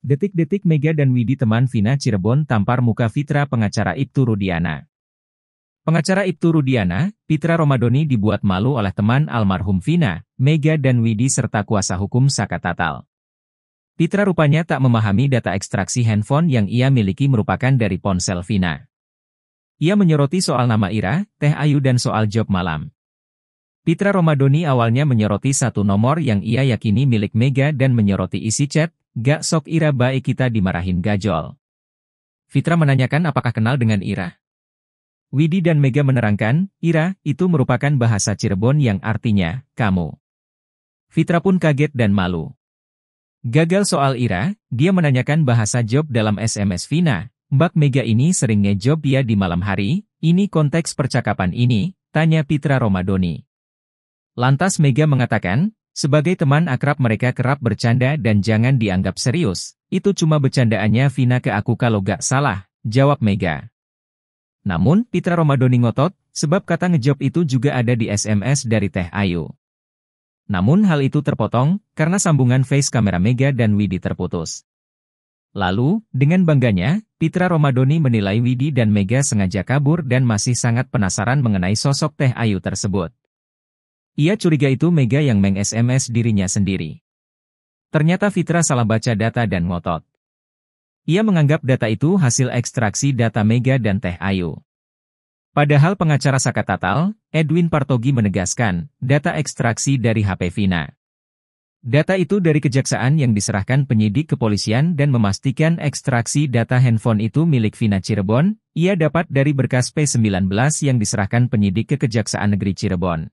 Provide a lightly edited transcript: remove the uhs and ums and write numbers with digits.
Detik-detik Mega dan Widi teman Vina Cirebon tampar muka Fitra pengacara Ibtu Rudiana. Pengacara Ibtu Rudiana, Fitra Romadoni dibuat malu oleh teman almarhum Vina, Mega dan Widi serta kuasa hukum Saka Tatal. Fitra rupanya tak memahami data ekstraksi handphone yang ia miliki merupakan dari ponsel Vina. Ia menyoroti soal nama Ira, Teh Ayu dan soal job malam. Fitra Romadoni awalnya menyoroti satu nomor yang ia yakini milik Mega dan menyoroti isi chat, "Gak sok Ira baik kita dimarahin gajol." Fitra menanyakan apakah kenal dengan Ira. Widi dan Mega menerangkan, "Ira, itu merupakan bahasa Cirebon yang artinya, kamu." Fitra pun kaget dan malu. Gagal soal Ira, dia menanyakan bahasa job dalam SMS Vina. "Mbak Mega ini sering ngejob ya di malam hari, ini konteks percakapan ini?" tanya Fitra Romadoni. Lantas Mega mengatakan, "Sebagai teman akrab mereka kerap bercanda dan jangan dianggap serius, itu cuma bercandaannya Vina ke aku kalau gak salah," jawab Mega. Namun, Fitra Romadoni ngotot, sebab kata ngejob itu juga ada di SMS dari Teh Ayu. Namun hal itu terpotong, karena sambungan face kamera Mega dan Widi terputus. Lalu, dengan bangganya, Fitra Romadoni menilai Widi dan Mega sengaja kabur dan masih sangat penasaran mengenai sosok Teh Ayu tersebut. Ia curiga itu Mega yang meng-SMS dirinya sendiri. Ternyata Fitra salah baca data dan ngotot. Ia menganggap data itu hasil ekstraksi data Mega dan Teh Ayu. Padahal pengacara Saka Tatal, Edwin Partogi menegaskan, data ekstraksi dari HP Vina. Data itu dari kejaksaan yang diserahkan penyidik kepolisian dan memastikan ekstraksi data handphone itu milik Vina Cirebon, ia dapat dari berkas P19 yang diserahkan penyidik ke Kejaksaan Negeri Cirebon.